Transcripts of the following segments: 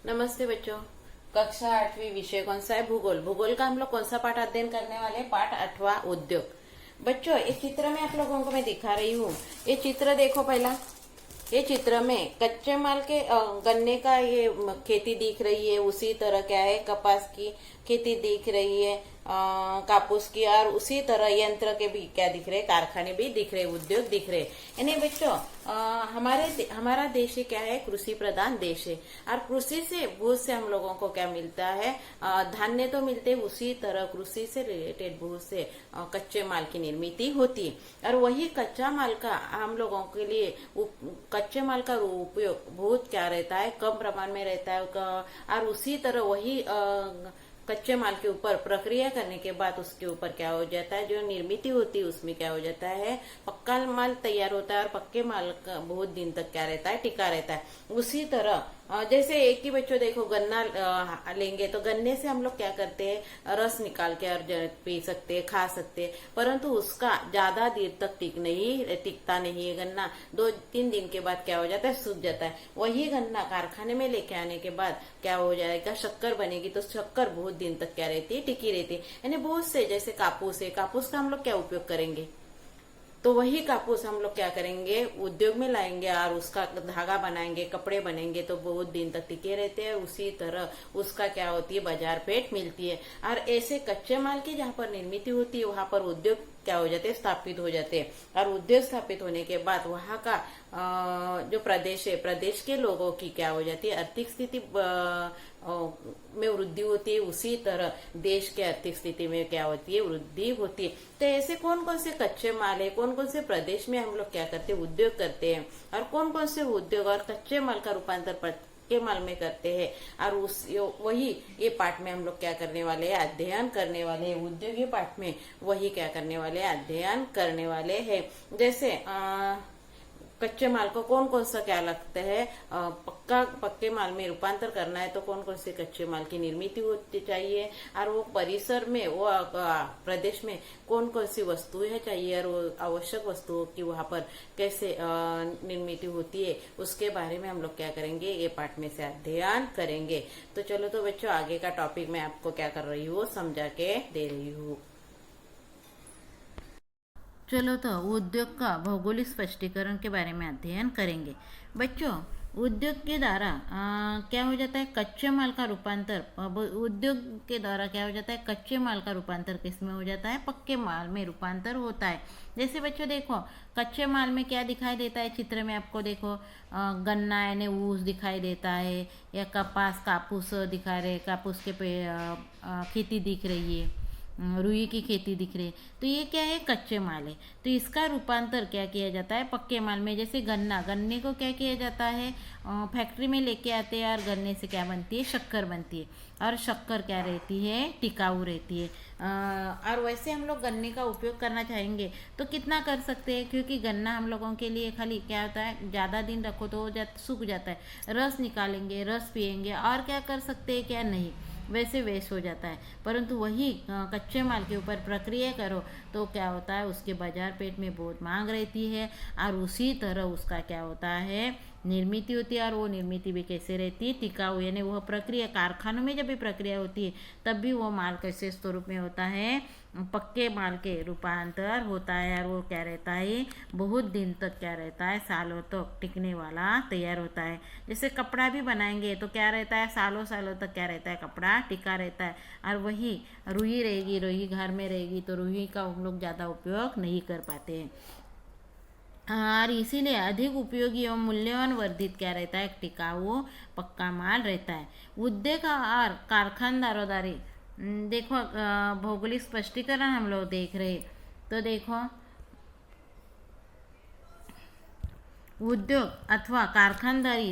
नमस्ते बच्चों। कक्षा 8वीं विषय कौन सा है? भूगोल। भूगोल का हम लोग कौन सा पाठ अध्ययन करने वाले हैं? पाठ 8वां उद्योग। बच्चों, इस चित्र में आप लोगों को मैं दिखा रही हूँ। ये चित्र देखो पहला। ये चित्र में कच्चे माल के गन्ने का ये खेती दिख रही है। उसी तरह क्या है, कपास की खेती दिख रही है, कापूस की, और उसी तरह यंत्र के भी क्या दिख रहे, कारखाने भी दिख रहे, उद्योग दिख रहे। यानी बच्चों, हमारा देश क्या है, कृषि प्रधान देश है। और कृषि से बहुत से हम लोगों को क्या मिलता है, धान्य तो मिलते हैं, उसी तरह कृषि से रिलेटेड बहुत से कच्चे माल की निर्मित होती है। और वही कच्चा माल का हम लोगों के लिए कच्चे माल का उपयोग बहुत क्या रहता है, कम प्रमाण में रहता है। और उसी तरह वही कच्चे माल के ऊपर प्रक्रिया करने के बाद उसके ऊपर क्या हो जाता है, जो निर्मित होती है उसमें क्या हो जाता है, पक्का माल तैयार होता है। और पक्के माल का बहुत दिन तक क्या रहता है, टिका रहता है। उसी तरह जैसे एक ही बच्चों देखो, गन्ना लेंगे तो गन्ने से हम लोग क्या करते हैं, रस निकाल के और पी सकते हैं, खा सकते हैं। परंतु उसका ज्यादा देर तक टिकता नहीं है। गन्ना 2-3 दिन के बाद क्या हो जाता है, सूख जाता है। वही गन्ना कारखाने में लेके आने के बाद क्या हो जाएगा, शक्कर बनेगी। तो शक्कर बहुत दिन तक क्या रहती है, टिकी रहती है। यानी बहुत से, जैसे कापूस है, कापूस का हम लोग क्या उपयोग करेंगे, तो वही कापूस हम लोग क्या करेंगे, उद्योग में लाएंगे और उसका धागा बनाएंगे, कपड़े बनेंगे, तो बहुत दिन तक टिके रहते हैं। उसी तरह उसका क्या होती है, बाजार पेट मिलती है। और ऐसे कच्चे माल की जहाँ पर निर्मित होती है वहां पर उद्योग क्या हो जाते हैं, स्थापित हो जाते हैं। और उद्योग स्थापित होने के बाद वहां का जो प्रदेश है, प्रदेश के लोगों की क्या हो जाती है, आर्थिक स्थिति में वृद्धि होती है। उसी तरह देश के आर्थिक स्थिति में क्या होती है, वृद्धि होती है। तो ऐसे कौन कौन से कच्चे माल है, कौन कौन से प्रदेश में हम लोग क्या करते हैं, उद्योग करते हैं। और कौन कौन से उद्योग और कच्चे माल का रूपांतर पक्के माल में करते हैं। और वही ये पाठ में हम लोग क्या करने वाले हैं, अध्ययन करने वाले हैं। उद्योग ये पाठ में वही क्या करने वाले हैं, अध्ययन करने वाले हैं। जैसे कच्चे माल को कौन कौन सा क्या लगता है, पक्के माल में रूपांतर करना है तो कौन कौन से कच्चे माल की निर्मित होती चाहिए। और वो परिसर में, वो प्रदेश में कौन कौन सी वस्तुएं चाहिए, और वो आवश्यक वस्तुओं की वहां पर कैसे निर्मित होती है, उसके बारे में हम लोग क्या करेंगे, ये पाठ में से अध्ययन करेंगे। तो चलो तो बच्चों, आगे का टॉपिक मैं आपको क्या कर रही हूँ, समझा के दे रही हूँ। चलो तो उद्योग का भौगोलिक स्पष्टीकरण के बारे में अध्ययन करेंगे। बच्चों, उद्योग के द्वारा क्या हो जाता है, कच्चे माल का रूपांतर, उद्योग के द्वारा क्या हो जाता है, कच्चे माल का रूपांतर किस में हो जाता है, पक्के माल में रूपांतर होता है। जैसे बच्चों देखो, कच्चे माल में क्या दिखाई देता है, चित्र में आपको देखो, गन्ना यानी ऊस दिखाई देता है, या कपास, कापूस दिखा रहे, कापूस के खेती दिख रही है, रुई की खेती दिख रही है। तो ये क्या है, कच्चे माल है। तो इसका रूपांतर क्या किया जाता है, पक्के माल में। जैसे गन्ने को क्या किया जाता है, फैक्ट्री में लेके आते हैं, और गन्ने से क्या बनती है, शक्कर बनती है। और शक्कर क्या रहती है, टिकाऊ रहती है। और वैसे हम लोग गन्ने का उपयोग करना चाहेंगे तो कितना कर सकते हैं, क्योंकि गन्ना हम लोगों के लिए खाली क्या होता है, ज़्यादा दिन रखो तो सूख जाता है। रस निकालेंगे, रस पियेंगे, और क्या कर सकते हैं, क्या नहीं, वैसे वेस्ट हो जाता है। परंतु वही कच्चे माल के ऊपर प्रक्रिया करो तो क्या होता है, उसके बाजार पेट में बहुत मांग रहती है। और उसी तरह उसका क्या होता है, निर्मित होती है। और वो निर्मित भी कैसे रहती है, टिकाऊ। यानी वह प्रक्रिया, कारखानों में जब भी प्रक्रिया होती है तब भी वो माल कैसे स्वरूप में होता है, पक्के माल के रूपांतर होता है। और वो क्या रहता है, बहुत दिन तक क्या रहता है, सालों तक टिकने वाला तैयार होता है। जैसे कपड़ा भी बनाएंगे तो क्या रहता है, सालों सालों तक क्या रहता है, कपड़ा टिका रहता है। और वही रुई रहेगी, रुई घर में रहेगी तो रुई का हम लोग ज़्यादा उपयोग नहीं कर पाते हैं। और इसीलिए अधिक उपयोगी एवं मूल्यवान वर्धित क्या रहता है, टिकाऊ पक्का माल रहता है। उद्योग और कारखानदारों द्वारा देखो, भौगोलिक स्पष्टीकरण हम लोग देख रहे, तो देखो, उद्योग अथवा कारखानदारी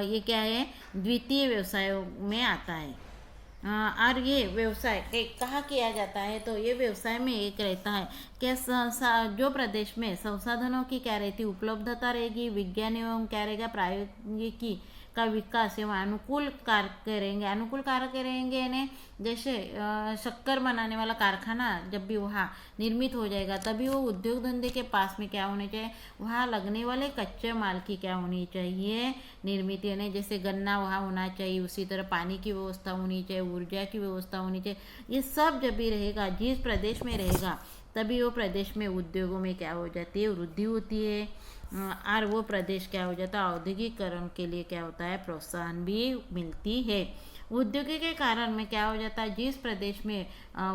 ये क्या है, द्वितीय व्यवसायों में आता है। और ये व्यवसाय कहाँ किया जाता है, तो ये व्यवसाय में एक रहता है कि जो प्रदेश में संसाधनों की क्या रहती, उपलब्धता रहेगी, विज्ञान एवं क्या रहेगा, प्रौद्योगिकी का विकास एवं अनुकूल कार्य करेंगे। अनुकूल कार्य करेंगे यानी जैसे शक्कर बनाने वाला कारखाना जब भी वहाँ निर्मित हो जाएगा, तभी वो उद्योग धंधे के पास में क्या होने चाहिए, वहाँ लगने वाले कच्चे माल की क्या होनी चाहिए, निर्मित, यानी जैसे गन्ना वहाँ होना चाहिए, उसी तरह पानी की व्यवस्था होनी चाहिए, ऊर्जा की व्यवस्था होनी चाहिए। ये सब जब भी रहेगा, जिस प्रदेश में रहेगा, तभी वो प्रदेश में उद्योगों में क्या हो जाती है, वृद्धि होती है। और वो प्रदेश क्या हो जाता है, औद्योगिकरण के लिए क्या होता है, प्रोत्साहन भी मिलती है। उद्योगी के कारण में क्या हो जाता है, जिस प्रदेश में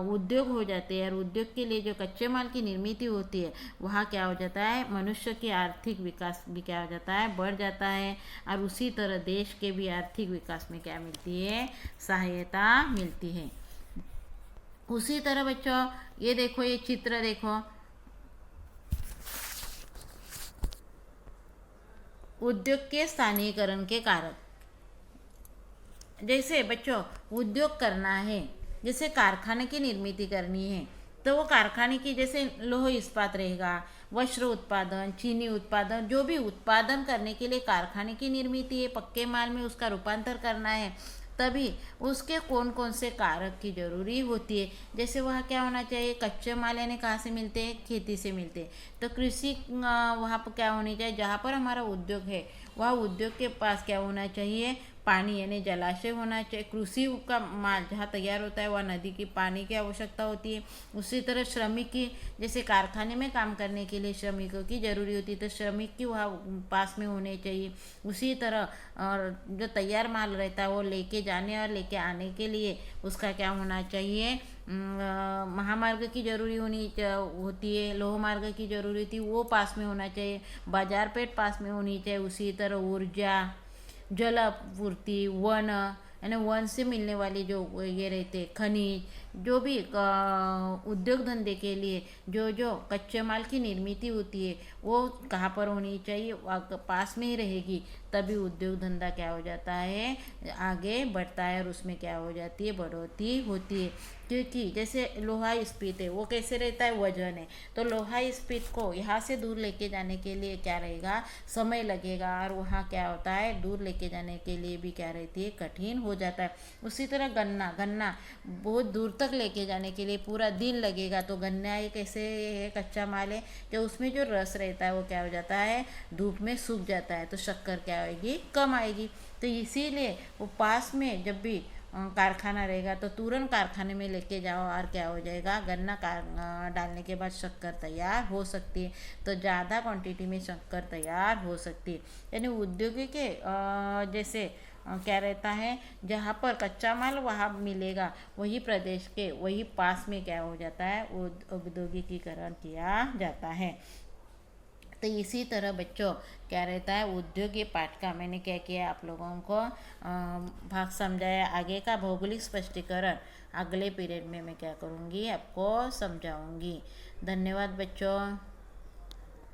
उद्योग हो जाते हैं और उद्योग के लिए जो कच्चे माल की निर्मित होती है, वहाँ क्या हो जाता है, मनुष्य की आर्थिक विकास भी क्या हो जाता है, बढ़ जाता है। और उसी तरह देश के भी आर्थिक विकास में क्या मिलती है, सहायता मिलती है। उसी तरह बच्चों ये देखो, ये चित्र देखो, उद्योग के स्थानीयकरण के कारक। जैसे बच्चों उद्योग करना है, जैसे कारखाने की निर्मित करनी है, तो वो कारखाने की जैसे लौह इस्पात रहेगा, वस्त्र उत्पादन, चीनी उत्पादन, जो भी उत्पादन करने के लिए कारखाने की निर्मित है, पक्के माल में उसका रूपांतर करना है, तभी उसके कौन कौन से कारक की जरूरी होती है। जैसे वहाँ क्या होना चाहिए, कच्चे माल यानी कहाँ से मिलते हैं, खेती से मिलते हैं, तो कृषि वहाँ पर क्या होनी चाहिए, जहाँ पर हमारा उद्योग है वह उद्योग के पास क्या होना चाहिए, पानी यानी जलाशय होना चाहिए। कृषि का माल जहाँ तैयार होता है वह नदी की पानी की आवश्यकता होती है। उसी तरह श्रमिक की, जैसे कारखाने में काम करने के लिए श्रमिकों की जरूरी होती है, तो श्रमिक की वहाँ पास में होने चाहिए। उसी तरह और जो तैयार माल रहता है वो लेके जाने और लेके आने के लिए उसका क्या होना चाहिए, महामार्ग की जरूरी होती है, लोह मार्ग की जरूरी होती है, वो पास में होना चाहिए, बाजार पेठ पास में होनी चाहिए। उसी तरह ऊर्जा, जल आपूर्ति, वन यानी वन से मिलने वाली जो ये रहते खनिज, जो भी उद्योग धंधे के लिए जो जो कच्चे माल की निर्मित होती है वो कहाँ पर होनी चाहिए, पास में ही रहेगी, तभी उद्योग धंधा क्या हो जाता है, आगे बढ़ता है और उसमें क्या हो जाती है, बढ़ोतरी होती है। क्योंकि जैसे लोहा इस्पात है वो कैसे रहता है, वजन है, तो लोहा इस्पात को यहाँ से दूर लेके जाने के लिए क्या रहेगा, समय लगेगा, और वहाँ क्या होता है, दूर लेके जाने के लिए भी क्या रहती है, कठिन हो जाता है। उसी तरह गन्ना गन्ना बहुत दूर तक लेके जाने के लिए पूरा दिन लगेगा, तो गन्ना एक ऐसे है कच्चा माल है जो उसमें जो रस रहता है वो क्या हो जाता है, धूप में सूख जाता है, तो शक्कर क्या आएगी, कम आएगी। तो इसीलिए वो पास में जब भी कारखाना रहेगा तो तुरंत कारखाने में लेके जाओ और क्या हो जाएगा, गन्ना डालने के बाद शक्कर तैयार हो सकती है, तो ज़्यादा क्वांटिटी में शक्कर तैयार हो सकती है। यानी उद्योगी के जैसे क्या रहता है, जहाँ पर कच्चा माल वहाँ मिलेगा, वही प्रदेश के वही पास में क्या हो जाता है, औद्योगिकीकरण किया जाता है। तो इसी तरह बच्चों क्या रहता है, उद्योग ये पाठ का मैंने क्या किया, आप लोगों को भाग समझाया। आगे का भौगोलिक स्पष्टीकरण अगले पीरियड में मैं क्या करूँगी, आपको समझाऊँगी। धन्यवाद बच्चों।